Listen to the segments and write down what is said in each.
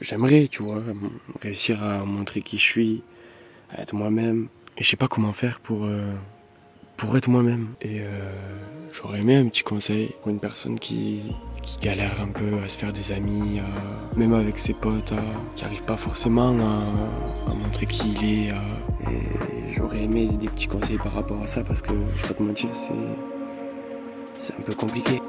J'aimerais, tu vois, réussir à montrer qui je suis, à être moi-même. Et je sais pas comment faire pour être moi-même. Et j'aurais aimé un petit conseil pour une personne qui galère un peu à se faire des amis, même avec ses potes, qui arrive pas forcément à montrer qui il est. Et j'aurais aimé des petits conseils par rapport à ça parce que, je vais pas te mentir, c'est un peu compliqué.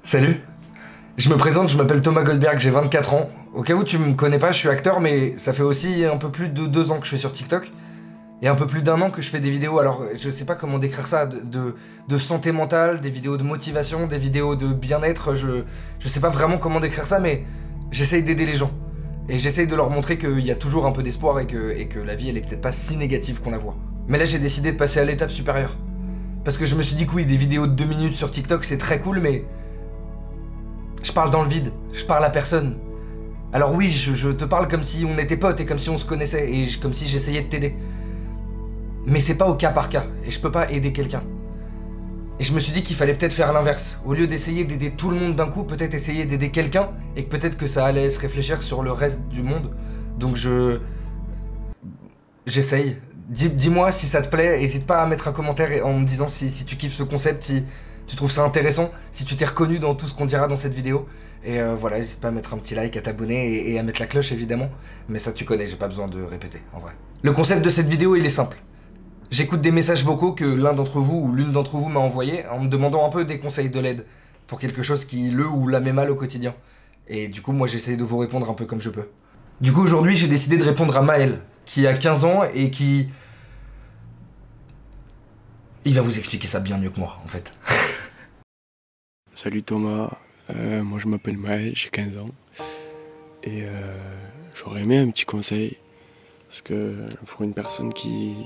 Salut, je me présente, je m'appelle Thomas Goldberg, j'ai 24 ans. Au cas où tu me connais pas, je suis acteur, mais ça fait aussi un peu plus de 2 ans que je suis sur TikTok. Et un peu plus d'1 an que je fais des vidéos, alors je sais pas comment décrire ça, de santé mentale, des vidéos de motivation, des vidéos de bien-être, je sais pas vraiment comment décrire ça, mais j'essaye d'aider les gens. Et j'essaye de leur montrer qu'il y a toujours un peu d'espoir et que la vie elle est peut-être pas si négative qu'on la voit. Mais là j'ai décidé de passer à l'étape supérieure. Parce que je me suis dit que oui, des vidéos de 2 minutes sur TikTok c'est très cool, mais je parle dans le vide, je parle à personne. Alors oui, je te parle comme si on était potes et comme si on se connaissait et comme si j'essayais de t'aider. Mais c'est pas au cas par cas, et je peux pas aider quelqu'un. Et je me suis dit qu'il fallait peut-être faire l'inverse. Au lieu d'essayer d'aider tout le monde d'un coup, peut-être essayer d'aider quelqu'un, et que peut-être que ça allait se réfléchir sur le reste du monde. Donc j'essaye. Dis-moi si ça te plaît, n'hésite pas à mettre un commentaire en me disant si tu kiffes ce concept, si tu trouves ça intéressant, si tu t'es reconnu dans tout ce qu'on dira dans cette vidéo. Et voilà, n'hésite pas à mettre un petit like, à t'abonner et à mettre la cloche évidemment. Mais ça tu connais, j'ai pas besoin de répéter en vrai. Le concept de cette vidéo il est simple. J'écoute des messages vocaux que l'un d'entre vous ou l'une d'entre vous m'a envoyé en me demandant un peu des conseils de l'aide pour quelque chose qui le ou la met mal au quotidien. Et du coup moi j'essaie de vous répondre un peu comme je peux. Du coup aujourd'hui j'ai décidé de répondre à Maël, qui a 15 ans et qui... Il va vous expliquer ça bien mieux que moi en fait. Salut Thomas, moi je m'appelle Maël, j'ai 15 ans. Et j'aurais aimé un petit conseil. Parce que pour une personne qui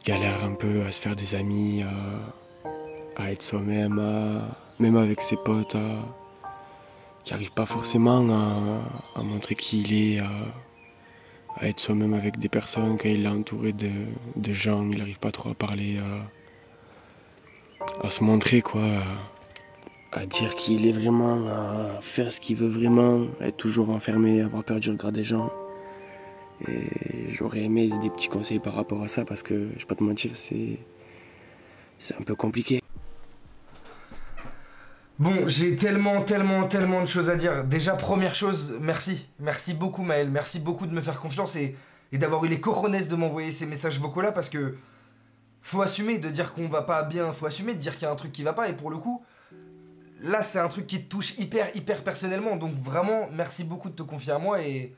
galère un peu à se faire des amis, à être soi-même, même avec ses potes, qui n'arrive pas forcément à montrer qui il est, à être soi-même avec des personnes, quand il est entouré de gens, il n'arrive pas trop à parler, à se montrer quoi, à dire qui il est vraiment, à faire ce qu'il veut vraiment, à être toujours enfermé, avoir perdu le regard des gens. Et j'aurais aimé des petits conseils par rapport à ça parce que, je vais pas te mentir, c'est un peu compliqué. Bon, j'ai tellement de choses à dire. Déjà, première chose, merci. Merci beaucoup Maël, merci beaucoup de me faire confiance et d'avoir eu les cojones de m'envoyer ces messages vocaux là parce que faut assumer de dire qu'on va pas bien, faut assumer de dire qu'il y a un truc qui va pas et pour le coup, là c'est un truc qui te touche hyper personnellement donc vraiment merci beaucoup de te confier à moi et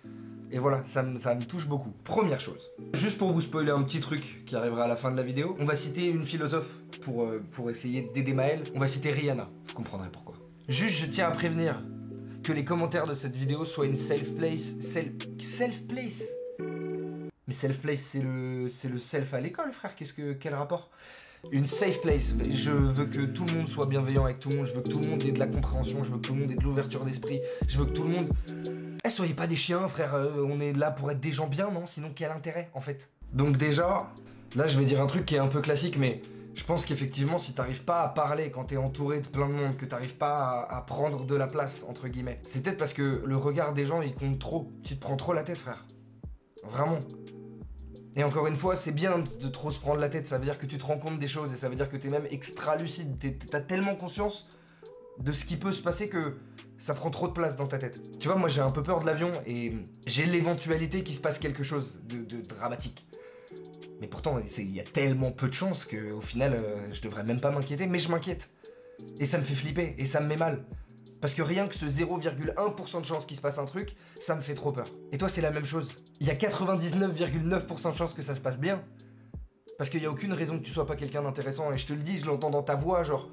voilà, ça me touche beaucoup. Première chose, juste pour vous spoiler un petit truc qui arrivera à la fin de la vidéo, on va citer une philosophe pour essayer d'aider Maël. On va citer Rihanna, vous comprendrez pourquoi. Juste, je tiens à prévenir que les commentaires de cette vidéo soient une safe place. Self place. Mais self place, c'est le self à l'école, frère. Quel rapport? Une safe place. Je veux que tout le monde soit bienveillant avec tout le monde. Je veux que tout le monde ait de la compréhension. Je veux que tout le monde ait de l'ouverture d'esprit. Je veux que tout le monde... Eh, soyez pas des chiens, frère. On est là pour être des gens bien, non? Sinon, quel intérêt, en fait? Donc déjà, là, je vais dire un truc qui est un peu classique, mais je pense qu'effectivement, si t'arrives pas à parler quand t'es entouré de plein de monde, que t'arrives pas à prendre de la place, entre guillemets, c'est peut-être parce que le regard des gens, il compte trop. Tu te prends trop la tête, frère. Vraiment. Et encore une fois, c'est bien de trop se prendre la tête, ça veut dire que tu te rends compte des choses et ça veut dire que t'es même extra lucide. T'as tellement conscience de ce qui peut se passer que ça prend trop de place dans ta tête. Tu vois, moi j'ai un peu peur de l'avion et j'ai l'éventualité qu'il se passe quelque chose de dramatique. Mais pourtant, il y a tellement peu de chances qu'au final, je devrais même pas m'inquiéter, mais je m'inquiète. Et ça me fait flipper et ça me met mal. Parce que rien que ce 0,1% de chance qu'il se passe un truc, ça me fait trop peur. Et toi, c'est la même chose. Il y a 99,9% de chance que ça se passe bien. Parce qu'il n'y a aucune raison que tu sois pas quelqu'un d'intéressant. Et je te le dis, je l'entends dans ta voix, genre...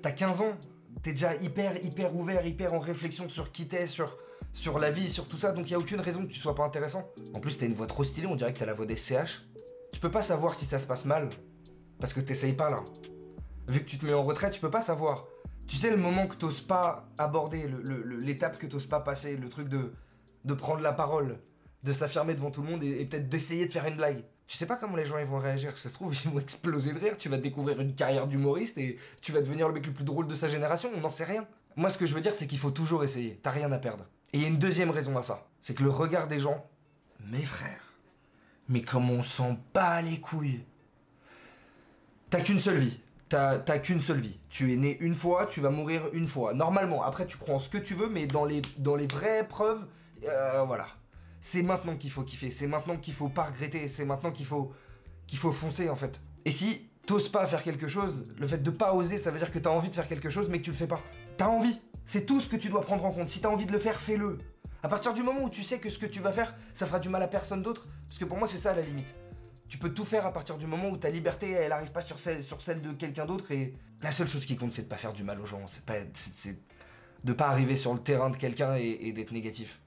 T'as 15 ans, t'es déjà hyper ouvert, hyper en réflexion sur qui t'es, sur la vie, sur tout ça. Donc il n'y a aucune raison que tu sois pas intéressant. En plus, t'as une voix trop stylée, on dirait que t'as la voix des CH. Tu peux pas savoir si ça se passe mal. Parce que t'essayes pas, là. Vu que tu te mets en retrait, tu peux pas savoir. Tu sais, le moment que t'oses pas aborder, l'étape que t'oses pas passer, le truc de prendre la parole, de s'affirmer devant tout le monde et peut-être d'essayer de faire une blague. Tu sais pas comment les gens ils vont réagir. Ça se trouve, ils vont exploser de rire. Tu vas découvrir une carrière d'humoriste et tu vas devenir le mec le plus drôle de sa génération. On n'en sait rien. Moi, ce que je veux dire, c'est qu'il faut toujours essayer. T'as rien à perdre. Et il y a une deuxième raison à ça. C'est que le regard des gens, mes frères, mais comme on s'en bat les couilles. T'as qu'une seule vie. T'as qu'une seule vie. Tu es né une fois, tu vas mourir une fois. Normalement, après tu prends ce que tu veux, mais dans les vraies preuves, voilà. C'est maintenant qu'il faut kiffer, c'est maintenant qu'il faut pas regretter, c'est maintenant qu'il faut foncer en fait. Et si t'oses pas faire quelque chose, le fait de pas oser, ça veut dire que t'as envie de faire quelque chose mais que tu le fais pas. T'as envie. C'est tout ce que tu dois prendre en compte. Si t'as envie de le faire, fais-le. À partir du moment où tu sais que ce que tu vas faire, ça fera du mal à personne d'autre, parce que pour moi c'est ça la limite. Tu peux tout faire à partir du moment où ta liberté, elle arrive pas sur celle de quelqu'un d'autre et la seule chose qui compte c'est de pas faire du mal aux gens, c'est de pas arriver sur le terrain de quelqu'un et d'être négatif.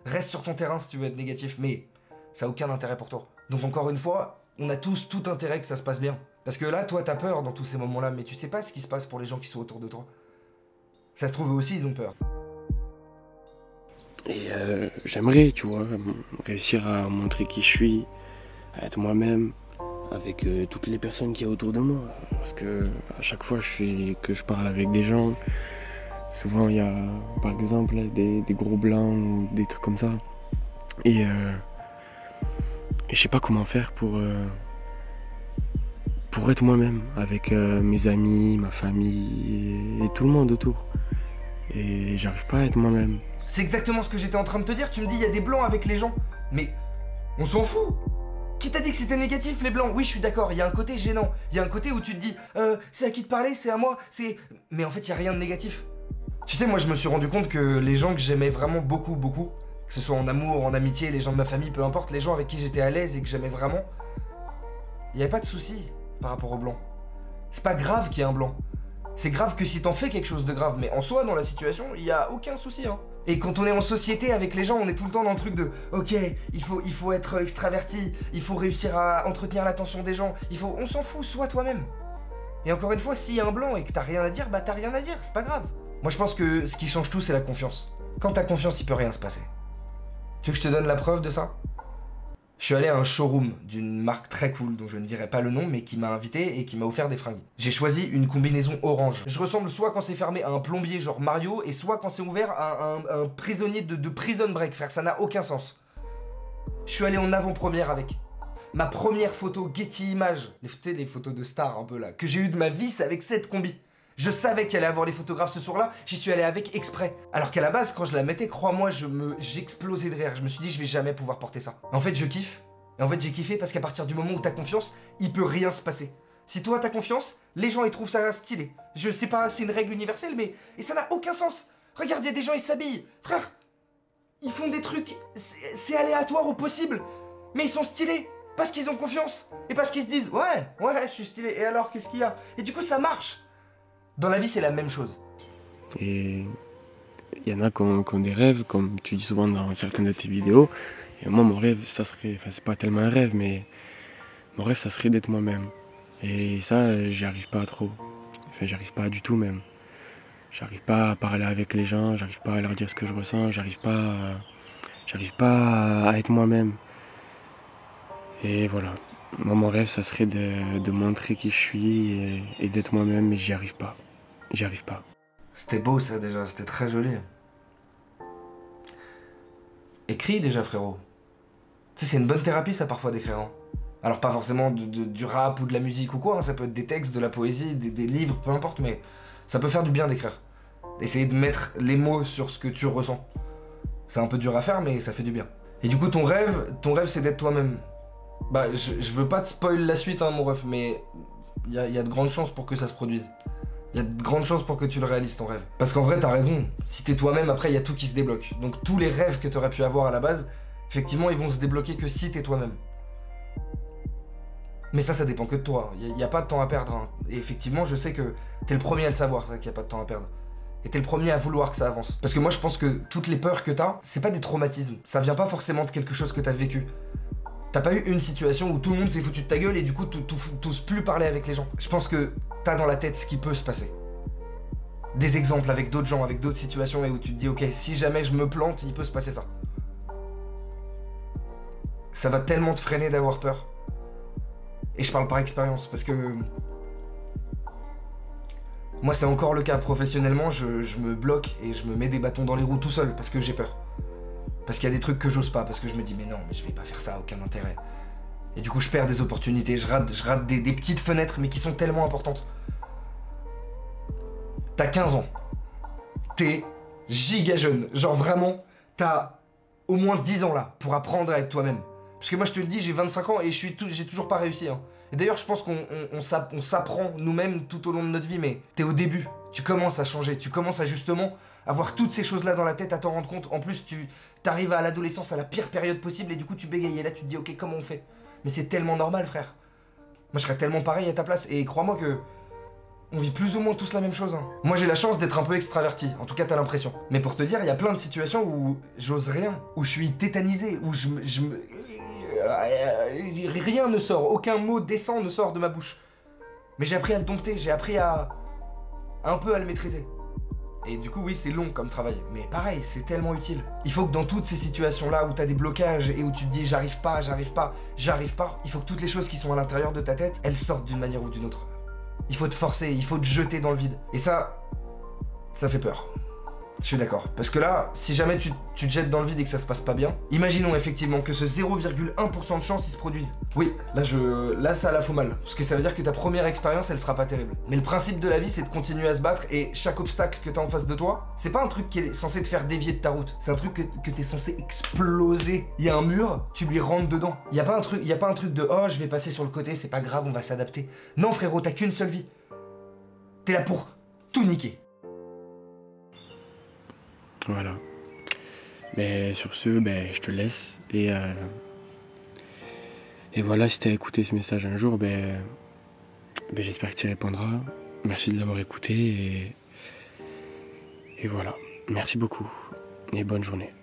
Reste sur ton terrain si tu veux être négatif, mais ça a aucun intérêt pour toi. Donc encore une fois, on a tous tout intérêt que ça se passe bien. Parce que là, toi t'as peur dans tous ces moments-là, mais tu sais pas ce qui se passe pour les gens qui sont autour de toi. Ça se trouve eux aussi ils ont peur. Et j'aimerais, tu vois, réussir à montrer qui je suis, à être moi-même, avec toutes les personnes qu'il y a autour de moi. Parce que à chaque fois que je parle avec des gens, souvent il y a par exemple des gros blancs ou des trucs comme ça. Et je sais pas comment faire pour être moi-même avec mes amis, ma famille et tout le monde autour. Et j'arrive pas à être moi-même. C'est exactement ce que j'étais en train de te dire, tu me dis il y a des blancs avec les gens. Mais on s'en fout. Qui t'a dit que c'était négatif les blancs? Oui je suis d'accord, il y a un côté gênant. Il y a un côté où tu te dis c'est à qui de parler, c'est à moi, c'est... Mais en fait il y a rien de négatif. Tu sais moi je me suis rendu compte que les gens que j'aimais vraiment beaucoup, que ce soit en amour, en amitié, les gens de ma famille, peu importe, les gens avec qui j'étais à l'aise et que j'aimais vraiment, il n'y avait pas de souci par rapport aux blancs. C'est pas grave qu'il y ait un blanc. C'est grave que si t'en fais quelque chose de grave, mais en soi, dans la situation, il n'y a aucun souci, hein. Et quand on est en société avec les gens, on est tout le temps dans le truc de ok, il faut être extraverti, il faut réussir à entretenir l'attention des gens, on s'en fout, sois toi-même. Et encore une fois, s'il y a un blanc et que t'as rien à dire, bah t'as rien à dire, c'est pas grave. Moi je pense que ce qui change tout, c'est la confiance. Quand t'as confiance, il peut rien se passer. Tu veux que je te donne la preuve de ça? Je suis allé à un showroom d'une marque très cool, dont je ne dirai pas le nom, mais qui m'a invité et qui m'a offert des fringues. J'ai choisi une combinaison orange. Je ressemble soit quand c'est fermé à un plombier genre Mario, et soit quand c'est ouvert à un prisonnier de prison break, frère, ça n'a aucun sens. Je suis allé en avant-première avec. Ma première photo Getty Images, les photos de stars un peu là, que j'ai eu de ma vie, c'est avec cette combi. Je savais qu'il allait avoir les photographes ce soir-là, j'y suis allé avec exprès. Alors qu'à la base, quand je la mettais, crois-moi, j'explosais de rire. Je me suis dit, je vais jamais pouvoir porter ça. En fait, je kiffe. Et en fait, j'ai kiffé parce qu'à partir du moment où t'as confiance, il peut rien se passer. Si toi t'as confiance, les gens ils trouvent ça stylé. Je sais pas, c'est une règle universelle, mais... Et ça n'a aucun sens. Regarde, il y a des gens, ils s'habillent. Frère, ils font des trucs... C'est aléatoire au possible. Mais ils sont stylés. Parce qu'ils ont confiance. Et parce qu'ils se disent, ouais, je suis stylé. Et alors, qu'est-ce qu'il y a? Et du coup, ça marche. Dans la vie, c'est la même chose. Et il y en a qui ont des rêves, comme tu dis souvent dans certaines de tes vidéos. Et moi, mon rêve, ça serait... Enfin, c'est pas tellement un rêve, mais... Mon rêve, ça serait d'être moi-même. Et ça, j'y arrive pas trop. Enfin, j'arrive pas du tout même. J'arrive pas à parler avec les gens, j'arrive pas à leur dire ce que je ressens, j'arrive pas à être moi-même. Et voilà. Moi, mon rêve, ça serait de montrer qui je suis et d'être moi-même, mais j'y arrive pas. J'y arrive pas. C'était beau ça déjà, c'était très joli. Écris déjà frérot. Tu sais, c'est une bonne thérapie ça parfois d'écrire. Hein. Alors pas forcément du rap ou de la musique ou quoi, hein. Ça peut être des textes, de la poésie, des livres, peu importe, mais ça peut faire du bien d'écrire. Essayer de mettre les mots sur ce que tu ressens. C'est un peu dur à faire, mais ça fait du bien. Et du coup, ton rêve c'est d'être toi-même. Bah, je veux pas te spoil la suite, hein, mon ref, mais il y a de grandes chances pour que ça se produise. Il y a de grandes chances pour que tu le réalises, ton rêve. Parce qu'en vrai, t'as raison. Si t'es toi-même, après, il y a tout qui se débloque. Donc tous les rêves que t'aurais pu avoir à la base, effectivement, ils vont se débloquer que si t'es toi-même. Mais ça dépend que de toi. Il n'y a pas de temps à perdre. Hein. Et effectivement, je sais que t'es le premier à le savoir, ça, qu'il n'y a pas de temps à perdre. Et t'es le premier à vouloir que ça avance. Parce que moi, je pense que toutes les peurs que t'as, c'est pas des traumatismes. Ça vient pas forcément de quelque chose que t'as vécu. T'as pas eu une situation où tout le monde s'est foutu de ta gueule et du coup t'oses plus parler avec les gens. Je pense que t'as dans la tête ce qui peut se passer. Des exemples avec d'autres gens, avec d'autres situations et où tu te dis ok, si jamais je me plante, il peut se passer ça. Ça va tellement te freiner d'avoir peur. Et je parle par expérience parce que moi c'est encore le cas professionnellement, je me bloque et je me mets des bâtons dans les roues tout seul parce que j'ai peur. Parce qu'il y a des trucs que j'ose pas, parce que je me dis mais non, mais je vais pas faire ça, aucun intérêt. Et du coup je perds des opportunités, je rate des petites fenêtres mais qui sont tellement importantes. T'as 15 ans, t'es giga jeune, genre vraiment, t'as au moins 10 ans là pour apprendre à être toi-même. Parce que moi je te le dis, j'ai 25 ans et j'ai toujours pas réussi. Hein. Et d'ailleurs je pense qu'on s'apprend nous-mêmes tout au long de notre vie, mais t'es au début, tu commences à changer, tu commences à justement avoir toutes ces choses-là dans la tête, à t'en rendre compte. En plus tu t'arrives à l'adolescence à la pire période possible et du coup tu bégayes et là tu te dis ok comment on fait. Mais c'est tellement normal frère. Moi je serais tellement pareil à ta place et crois-moi que on vit plus ou moins tous la même chose. Hein. Moi j'ai la chance d'être un peu extraverti, en tout cas t'as l'impression. Mais pour te dire, il y a plein de situations où j'ose rien, où je suis tétanisé, où rien ne sort, aucun mot décent ne sort de ma bouche. Mais j'ai appris à le dompter, j'ai appris à un peu à le maîtriser. Et du coup oui c'est long comme travail, mais pareil c'est tellement utile. Il faut que dans toutes ces situations là où t'as des blocages et où tu te dis j'arrive pas, il faut que toutes les choses qui sont à l'intérieur de ta tête, elles sortent d'une manière ou d'une autre. Il faut te forcer, il faut te jeter dans le vide. Et ça fait peur. Je suis d'accord. Parce que là, si jamais tu te jettes dans le vide et que ça se passe pas bien, imaginons effectivement que ce 0,1% de chance il se produise. Oui, là ça la fout mal. Parce que ça veut dire que ta première expérience elle sera pas terrible. Mais le principe de la vie c'est de continuer à se battre et chaque obstacle que t'as en face de toi, c'est pas un truc qui est censé te faire dévier de ta route. C'est un truc que t'es censé exploser. Il y a un mur, tu lui rentres dedans. Il y a pas un truc de oh je vais passer sur le côté, c'est pas grave, on va s'adapter. Non frérot, t'as qu'une seule vie. T'es là pour tout niquer. Voilà. Mais sur ce, je te laisse. Et voilà, si t'as écouté ce message un jour, j'espère que tu y répondras. Merci de l'avoir écouté. Et voilà. Merci beaucoup. Et bonne journée.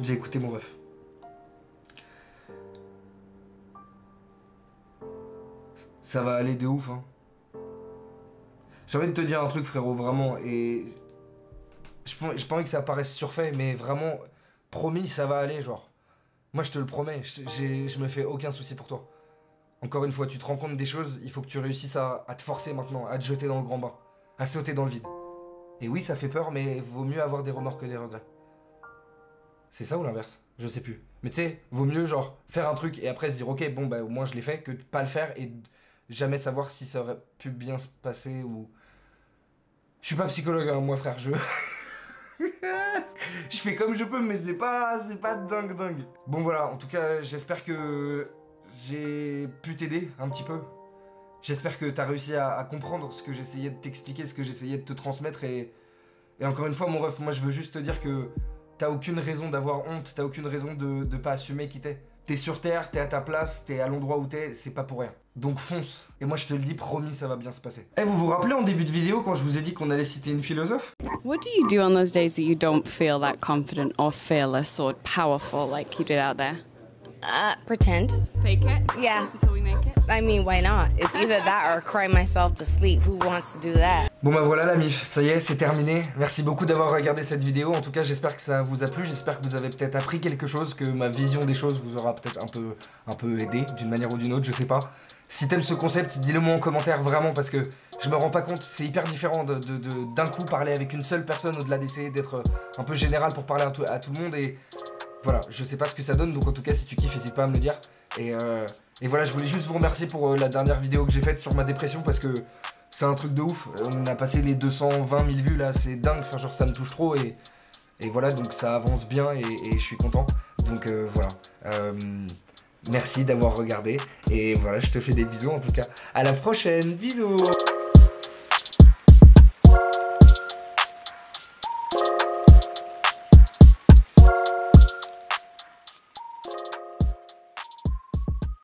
J'ai écouté mon ref. Ça va aller de ouf, hein. J'ai envie de te dire un truc frérot, vraiment, et j'ai pas envie que ça paraisse surfait, mais vraiment, promis, ça va aller, genre. Moi je te le promets, je me fais aucun souci pour toi. Encore une fois, tu te rends compte des choses, il faut que tu réussisses à te forcer maintenant, à te jeter dans le grand bain, à sauter dans le vide. Et oui, ça fait peur, mais vaut mieux avoir des remords que des regrets. C'est ça ou l'inverse? Je sais plus. Mais tu sais, vaut mieux genre faire un truc et après se dire ok, bon au moins je l'ai fait, que de pas le faire et jamais savoir si ça aurait pu bien se passer ou... Je suis pas psychologue, hein, moi frère, je fais comme je peux, mais c'est pas dingue. Bon voilà, en tout cas, j'espère que j'ai pu t'aider un petit peu. J'espère que t'as réussi à comprendre ce que j'essayais de t'expliquer, ce que j'essayais de te transmettre et encore une fois, mon ref, moi je veux juste te dire que t'as aucune raison d'avoir honte, t'as aucune raison de pas assumer qui t'es. T'es sur Terre, t'es à ta place, t'es à l'endroit où t'es, c'est pas pour rien. Donc fonce. Et moi je te le dis, promis, ça va bien se passer. Eh, vous vous rappelez en début de vidéo quand je vous ai dit qu'on allait citer une philosophe? What do you do on those days that you don't feel that confident or fearless or powerful like you did out there? Pretend. Fake it? Yeah. Until we make it? I mean, why not? It's either that or cry myself to sleep. Who wants to do that? Bon voilà la mif, ça y est, c'est terminé. Merci beaucoup d'avoir regardé cette vidéo. En tout cas, j'espère que ça vous a plu. J'espère que vous avez peut-être appris quelque chose, que ma vision des choses vous aura peut-être un peu aidé d'une manière ou d'une autre, je sais pas. Si t'aimes ce concept, dis-le moi en commentaire vraiment parce que je me rends pas compte, c'est hyper différent d'un coup parler avec une seule personne au-delà d'essayer d'être un peu général pour parler à tout le monde et voilà, je sais pas ce que ça donne, donc en tout cas si tu kiffes, n'hésite pas à me le dire. Et voilà, je voulais juste vous remercier pour la dernière vidéo que j'ai faite sur ma dépression parce que c'est un truc de ouf. On a passé les 220 000 vues là, c'est dingue, enfin genre ça me touche trop et voilà, donc ça avance bien et je suis content. Donc voilà, merci d'avoir regardé et voilà, je te fais des bisous en tout cas. À la prochaine, bisous.